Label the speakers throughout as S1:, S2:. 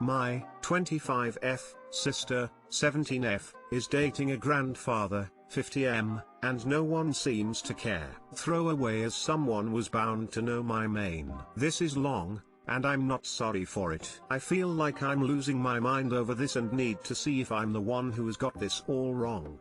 S1: My 25F sister, 17F, is dating a grandfather, 50M, and no one seems to care. Throw away, as someone was bound to know my main. This is long, and I'm not sorry for it. I feel like I'm losing my mind over this and need to see if I'm the one who has got this all wrong.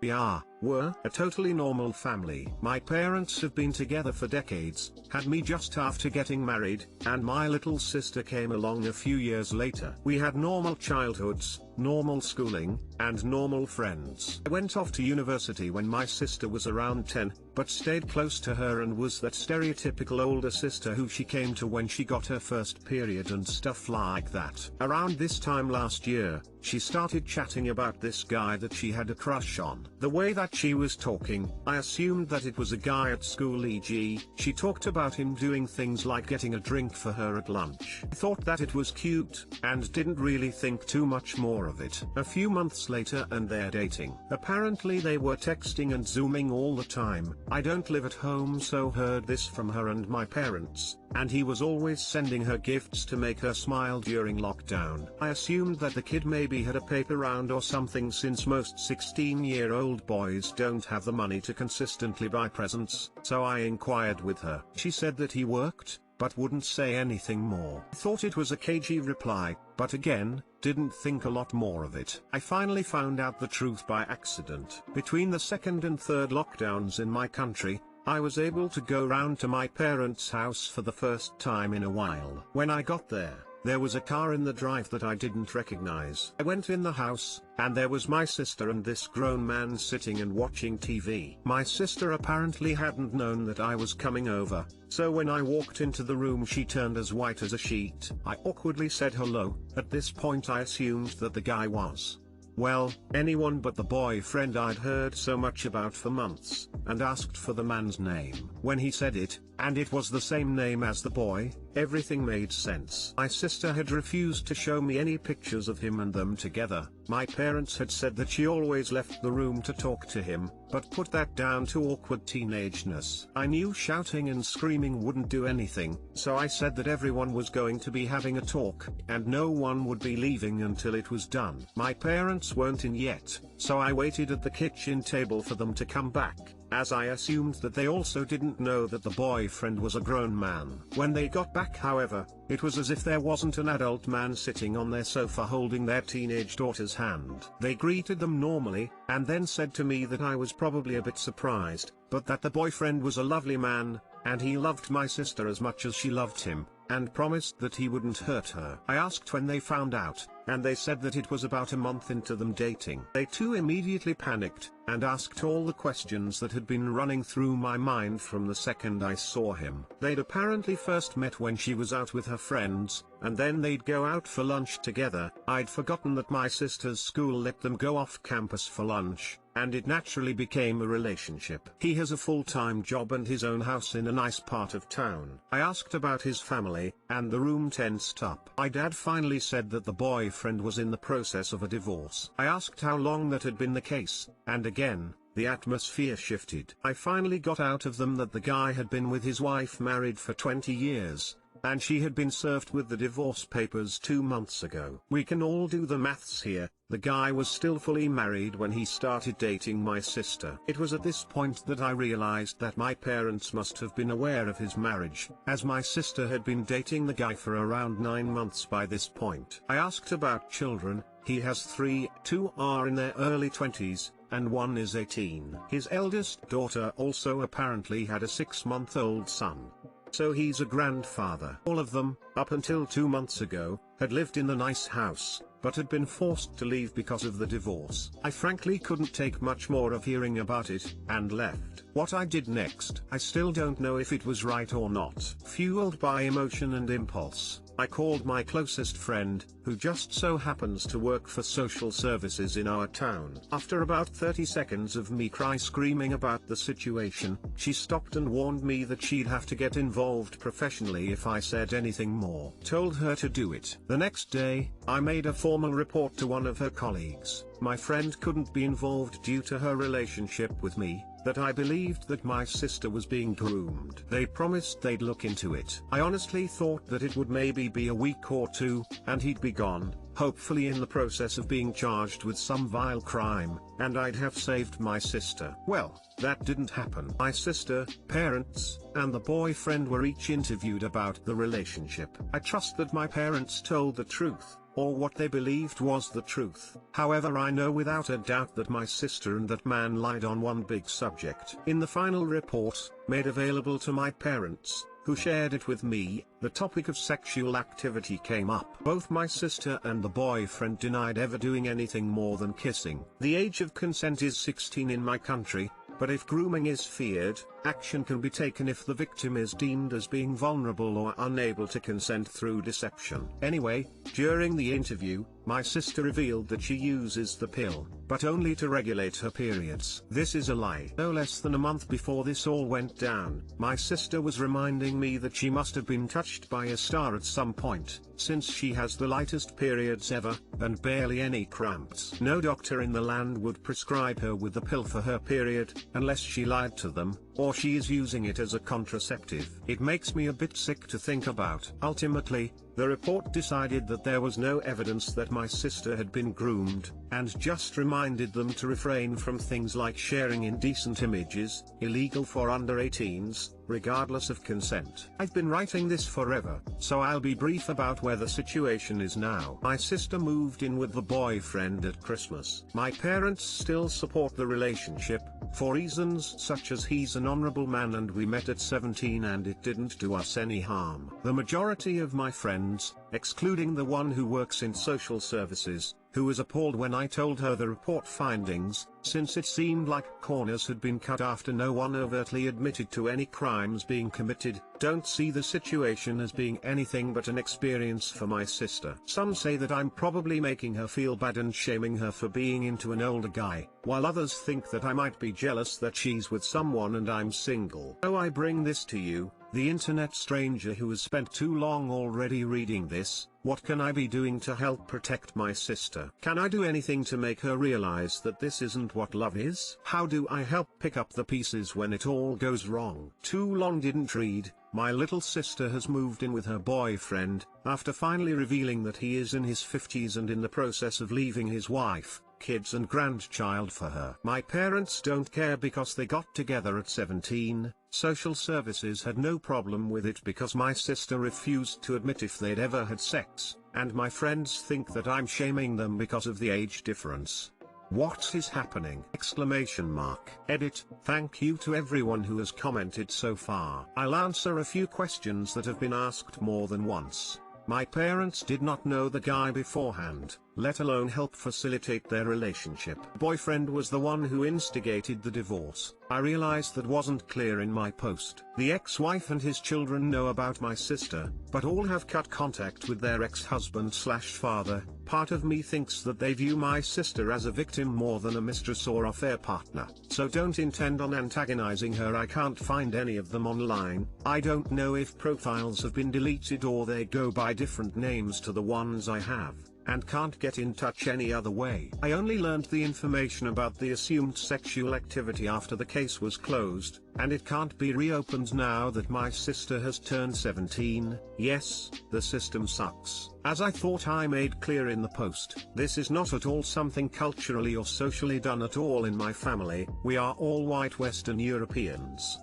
S1: We're a totally normal family. My parents have been together for decades, had me just after getting married, and my little sister came along a few years later. We had normal childhoods, normal schooling, and normal friends. I went off to university when my sister was around 10, but stayed close to her and was that stereotypical older sister who she came to when she got her first period and stuff like that. Around this time last year, she started chatting about this guy that she had a crush on. The way that she was talking, I assumed that it was a guy at school, e.g., she talked about him doing things like getting a drink for her at lunch. I thought that it was cute, and didn't really think too much more of it. A few months later and they're dating. Apparently they were texting and zooming all the time. I don't live at home, so heard this from her and my parents, and he was always sending her gifts to make her smile during lockdown. I assumed that the kid maybe had a paper round or something, since most 16-year-old boys don't have the money to consistently buy presents, so I inquired with her. She said that he worked, but wouldn't say anything more. I thought it was a cagey reply, but again, didn't think a lot more of it. I finally found out the truth by accident. Between the second and third lockdowns in my country, I was able to go round to my parents' house for the first time in a while. When I got there was a car in the drive that I didn't recognize. I went in the house, and there was my sister and this grown man sitting and watching TV. My sister apparently hadn't known that I was coming over, so when I walked into the room she turned as white as a sheet. I awkwardly said hello. At this point I assumed that the guy was, well, anyone but the boyfriend I'd heard so much about for months, and asked for the man's name. When he said it, and it was the same name as the boy, everything made sense. My sister had refused to show me any pictures of him and them together. My parents had said that she always left the room to talk to him, but put that down to awkward teenageness. I knew shouting and screaming wouldn't do anything, so I said that everyone was going to be having a talk, and no one would be leaving until it was done. My parents weren't in yet, so I waited at the kitchen table for them to come back, as I assumed that they also didn't know that the boyfriend was a grown man. When they got back, however, it was as if there wasn't an adult man sitting on their sofa holding their teenage daughter's hand. They greeted them normally, and then said to me that I was probably a bit surprised, but that the boyfriend was a lovely man, and he loved my sister as much as she loved him, and promised that he wouldn't hurt her. I asked when they found out, and they said that it was about a month into them dating. They too immediately panicked, and asked all the questions that had been running through my mind from the second I saw him. They'd apparently first met when she was out with her friends, and then they'd go out for lunch together. I'd forgotten that my sister's school let them go off campus for lunch, and it naturally became a relationship. He has a full-time job and his own house in a nice part of town. I asked about his family, and the room tensed up. My dad finally said that the boyfriend was in the process of a divorce. I asked how long that had been the case, and again, the atmosphere shifted. I finally got out of them that the guy had been with his wife married for 20 years, and she had been served with the divorce papers 2 months ago. We can all do the maths here. The guy was still fully married when he started dating my sister. It was at this point that I realized that my parents must have been aware of his marriage, as my sister had been dating the guy for around 9 months by this point. I asked about children. He has 3, 2 are in their early 20s, and 1 is 18. His eldest daughter also apparently had a 6-month-old son. So he's a grandfather. All of them, up until 2 months ago, had lived in the nice house, but had been forced to leave because of the divorce. I frankly couldn't take much more of hearing about it, and left. What I did next, I still don't know if it was right or not. Fueled by emotion and impulse, I called my closest friend, who just so happens to work for social services in our town. After about 30 seconds of me screaming about the situation, she stopped and warned me that she'd have to get involved professionally if I said anything more. Told her to do it. The next day, I made a formal report to one of her colleagues. My friend couldn't be involved due to her relationship with me, that I believed that my sister was being groomed. They promised they'd look into it. I honestly thought that it would maybe be a week or 2, and he'd be gone, hopefully in the process of being charged with some vile crime, and I'd have saved my sister. Well, that didn't happen. My sister, parents, and the boyfriend were each interviewed about the relationship. I trust that my parents told the truth, or what they believed was the truth. However, I know without a doubt that my sister and that man lied on one big subject. In the final report, made available to my parents, who shared it with me, the topic of sexual activity came up. Both my sister and the boyfriend denied ever doing anything more than kissing. The age of consent is 16 in my country, but if grooming is feared, action can be taken if the victim is deemed as being vulnerable or unable to consent through deception. Anyway, during the interview, my sister revealed that she uses the pill, but only to regulate her periods. This is a lie. No less than a month before this all went down, my sister was reminding me that she must have been touched by a star at some point, since she has the lightest periods ever, and barely any cramps. No doctor in the land would prescribe her with the pill for her period, unless she lied to them, or she is using it as a contraceptive. It makes me a bit sick to think about. Ultimately, the report decided that there was no evidence that my sister had been groomed, and just reminded them to refrain from things like sharing indecent images, illegal for under 18s, regardless of consent. I've been writing this forever, so I'll be brief about where the situation is now. My sister moved in with the boyfriend at Christmas. My parents still support the relationship, for reasons such as he's an honorable man and we met at 17 and it didn't do us any harm. The majority of my friends, excluding the one who works in social services, who was appalled when I told her the report findings, since it seemed like corners had been cut after no one overtly admitted to any crimes being committed, don't see the situation as being anything but an experience for my sister. Some say that I'm probably making her feel bad and shaming her for being into an older guy, while others think that I might be jealous that she's with someone and I'm single. So I bring this to you, the internet stranger who has spent too long already reading this. What can I be doing to help protect my sister? Can I do anything to make her realize that this isn't what love is? How do I help pick up the pieces when it all goes wrong? Too long didn't read. My little sister has moved in with her boyfriend, after finally revealing that he is in his 50s and in the process of leaving his wife, kids and grandchild for her. My parents don't care because they got together at 17, social services had no problem with it because my sister refused to admit if they'd ever had sex, and my friends think that I'm shaming them because of the age difference. What is happening? Exclamation mark. Edit. Thank you to everyone who has commented so far. I'll answer a few questions that have been asked more than once. My parents did not know the guy beforehand, let alone help facilitate their relationship. Boyfriend was the one who instigated the divorce. I realized that wasn't clear in my post. The ex-wife and his children know about my sister, but all have cut contact with their ex-husband/father. Part of me thinks that they view my sister as a victim more than a mistress or affair partner. So don't intend on antagonizing her. I can't find any of them online. I don't know if profiles have been deleted or they go by different names to the ones I have, and can't get in touch any other way. I only learned the information about the assumed sexual activity after the case was closed, and it can't be reopened now that my sister has turned 17. Yes, the system sucks. As I thought I made clear in the post, this is not at all something culturally or socially done at all in my family. We are all white Western Europeans.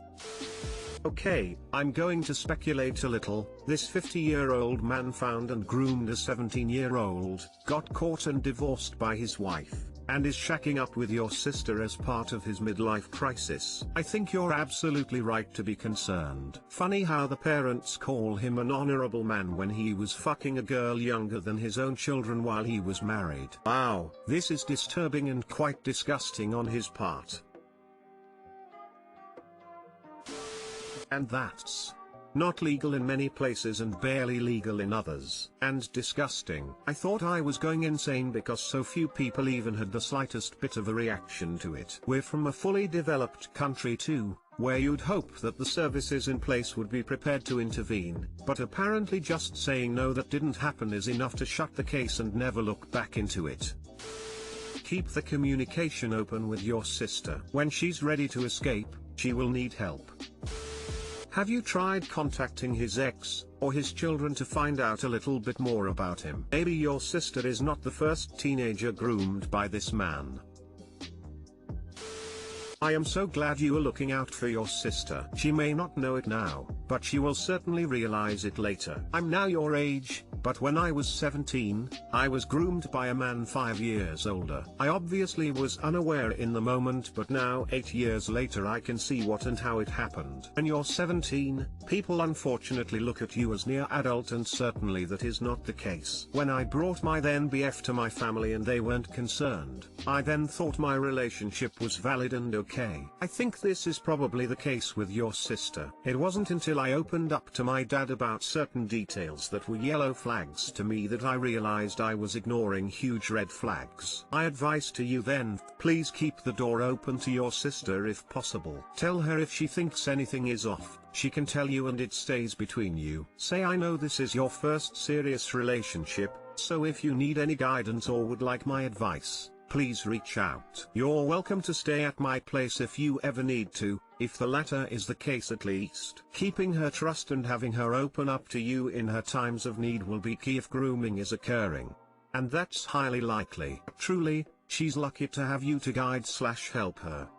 S1: Okay, I'm going to speculate a little. This 50-year-old man found and groomed a 17-year-old, got caught and divorced by his wife, and is shacking up with your sister as part of his midlife crisis. I think you're absolutely right to be concerned. Funny how the parents call him an honorable man when he was fucking a girl younger than his own children while he was married. Wow, this is disturbing and quite disgusting on his part. And that's not legal in many places and barely legal in others. And disgusting. I thought I was going insane because so few people even had the slightest bit of a reaction to it. We're from a fully developed country too, where you'd hope that the services in place would be prepared to intervene, but apparently just saying no, that didn't happen is enough to shut the case and never look back into it. Keep the communication open with your sister. When she's ready to escape, she will need help. Have you tried contacting his ex, or his children to find out a little bit more about him? Maybe your sister is not the first teenager groomed by this man. I am so glad you are looking out for your sister. She may not know it now, but she will certainly realize it later. I'm now your age, but when I was 17, I was groomed by a man 5 years older. I obviously was unaware in the moment, but now 8 years later I can see what and how it happened. When you're 17, people unfortunately look at you as near adult, and certainly that is not the case. When I brought my then BF to my family and they weren't concerned, I then thought my relationship was valid and okay. I think this is probably the case with your sister. It wasn't until I opened up to my dad about certain details that were yellow flags to me that I realized I was ignoring huge red flags. My advice to you then, please keep the door open to your sister if possible. Tell her if she thinks anything is off. She can tell you and it stays between you. Say, I know this is your first serious relationship, so if you need any guidance or would like my advice, please reach out. You're welcome to stay at my place if you ever need to, if the latter is the case at least. Keeping her trust and having her open up to you in her times of need will be key if grooming is occurring. And that's highly likely. Truly, she's lucky to have you to guide/help her.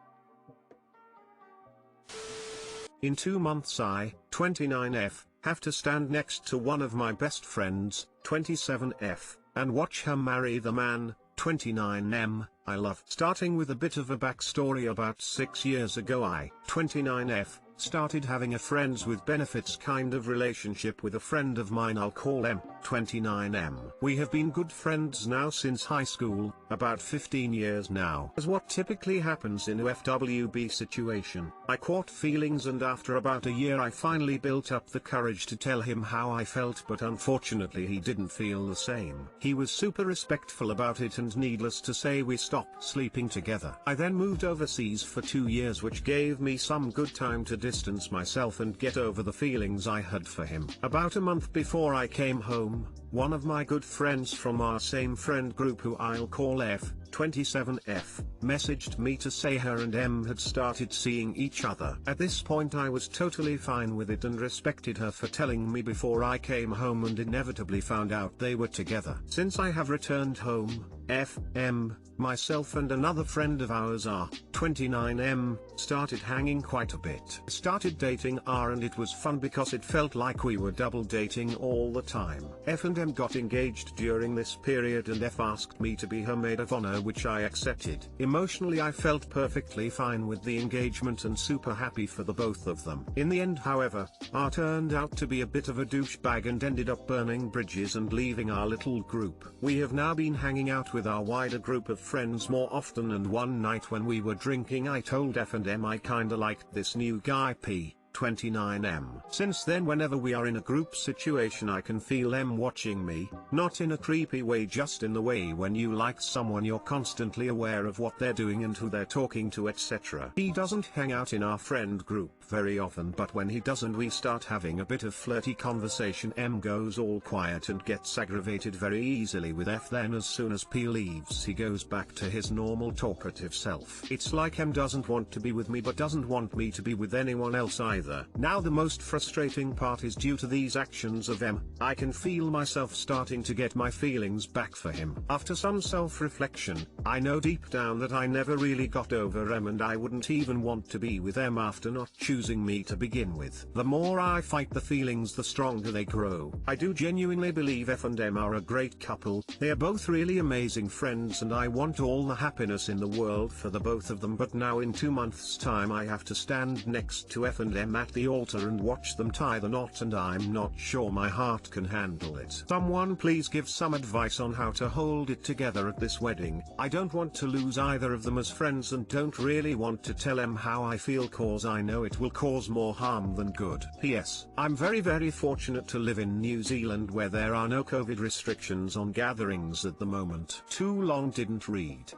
S1: In 2 months I, 29F, have to stand next to one of my best friends, 27F, and watch her marry the man, 29M, I love. Starting with a bit of a backstory, about 6 years ago I, 29F, started having a friends with benefits kind of relationship with a friend of mine I'll call M, 29M. We have been good friends now since high school, about 15 years now. As what typically happens in a FWB situation, I caught feelings, and after about a year I finally built up the courage to tell him how I felt, but unfortunately he didn't feel the same. He was super respectful about it, and needless to say we stopped sleeping together. I then moved overseas for 2 years, which gave me some good time to distance myself and get over the feelings I had for him. About a month before I came home, one of my good friends from our same friend group, who I'll call F, 27F, messaged me to say her and M had started seeing each other. At this point I was totally fine with it and respected her for telling me before I came home, and inevitably found out they were together. Since I have returned home, F, M, myself and another friend of ours, R, 29M, started hanging quite a bit. Started dating R, and it was fun because it felt like we were double dating all the time. F and M got engaged during this period, and F asked me to be her maid of honor, which I accepted. Emotionally I felt perfectly fine with the engagement and super happy for the both of them. In the end, however, R turned out to be a bit of a douchebag and ended up burning bridges and leaving our little group. We have now been hanging out with our wider group of friends more often, and one night when we were drinking I told F and M I kinda liked this new guy P, 29M. Since then, whenever we are in a group situation I can feel M watching me, not in a creepy way, just in the way when you like someone you're constantly aware of what they're doing and who they're talking to, etc. He doesn't hang out in our friend group very often, but when he does and we start having a bit of flirty conversation, M goes all quiet and gets aggravated very easily with F. Then as soon as P leaves he goes back to his normal talkative self. It's like M doesn't want to be with me but doesn't want me to be with anyone else either. Now the most frustrating part is due to these actions of M, I can feel myself starting to get my feelings back for him. After some self-reflection, I know deep down that I never really got over M, and I wouldn't even want to be with M after not choosing me to begin with. The more I fight the feelings, the stronger they grow. I do genuinely believe F and M are a great couple. They are both really amazing friends, and I want all the happiness in the world for the both of them, but now in 2 months' time I have to stand next to F and M at the altar and watch them tie the knot, and I'm not sure my heart can handle it. Someone please give some advice on how to hold it together at this wedding. I don't want to lose either of them as friends, and don't really want to tell them how I feel, cause I know it will cause more harm than good. P.S. I'm very fortunate to live in New Zealand where there are no COVID restrictions on gatherings at the moment. Too long didn't read.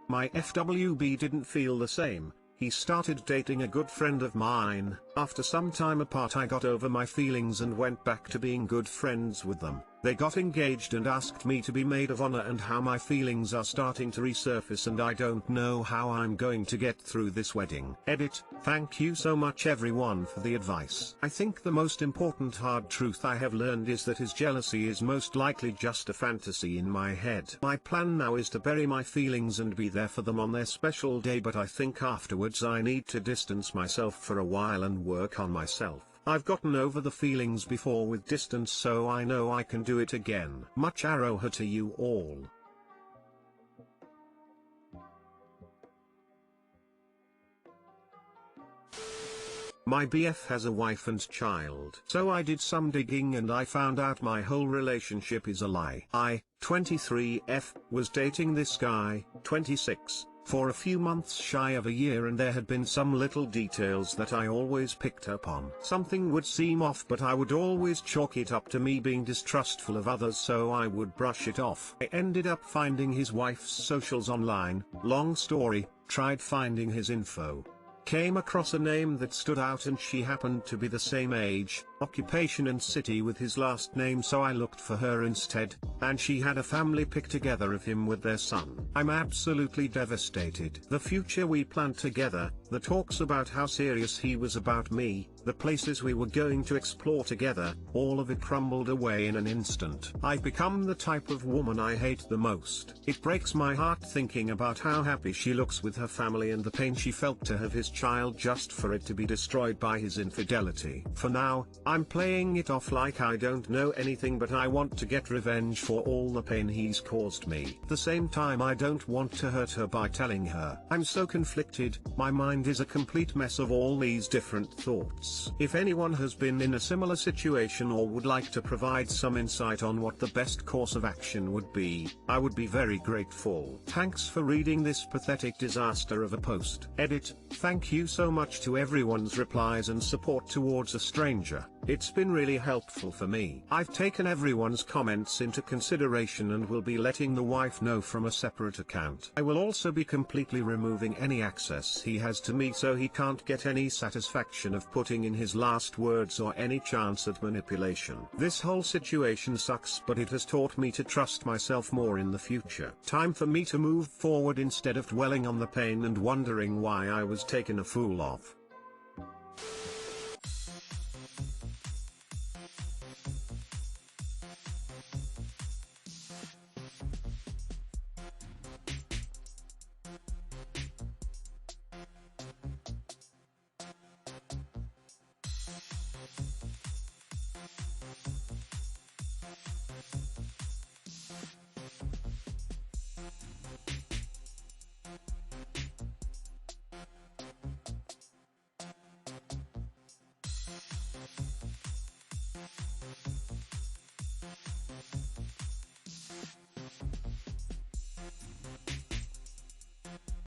S1: My FWB didn't feel the same. He started dating a good friend of mine, After some time apart I got over my feelings and went back to being good friends with them. They got engaged and asked me to be maid of honor, and how my feelings are starting to resurface and I don't know how I'm going to get through this wedding. Edit. Thank you so much everyone for the advice. I think the most important hard truth I have learned is that his jealousy is most likely just a fantasy in my head. My plan now is to bury my feelings and be there for them on their special day, but I think afterwards I need to distance myself for a while and work on myself. I've gotten over the feelings before with distance, so I know I can do it again. Much aloha to you all. My BF has a wife and child. So I did some digging and I found out my whole relationship is a lie. I, 23F, was dating this guy, 26, for a few months shy of a year, and there had been some little details that I always picked up on. Something would seem off, but I would always chalk it up to me being distrustful of others, so I would brush it off. I ended up finding his wife's socials online. Long story, tried finding his info. Came across a name that stood out and she happened to be the same age, occupation and city with his last name, so I looked for her instead, and she had a family pic together of him with their son. I'm absolutely devastated. The future we planned together, the talks about how serious he was about me, the places we were going to explore together, all of it crumbled away in an instant. I've become the type of woman I hate the most. It breaks my heart thinking about how happy she looks with her family and the pain she felt to have his child just for it to be destroyed by his infidelity. For now, I'm playing it off like I don't know anything, but I want to get revenge for all the pain he's caused me. At the same time, I don't want to hurt her by telling her. I'm so conflicted, my mind is a complete mess of all these different thoughts. If anyone has been in a similar situation or would like to provide some insight on what the best course of action would be, I would be very grateful. Thanks for reading this pathetic disaster of a post. Edit. Thank you so much to everyone's replies and support towards a stranger. It's been really helpful for me. I've taken everyone's comments into consideration and will be letting the wife know from a separate account. I will also be completely removing any access he has to me, so he can't get any satisfaction of putting in his last words or any chance at manipulation. This whole situation sucks, but it has taught me to trust myself more in the future. Time for me to move forward instead of dwelling on the pain and wondering why I was taken a fool of.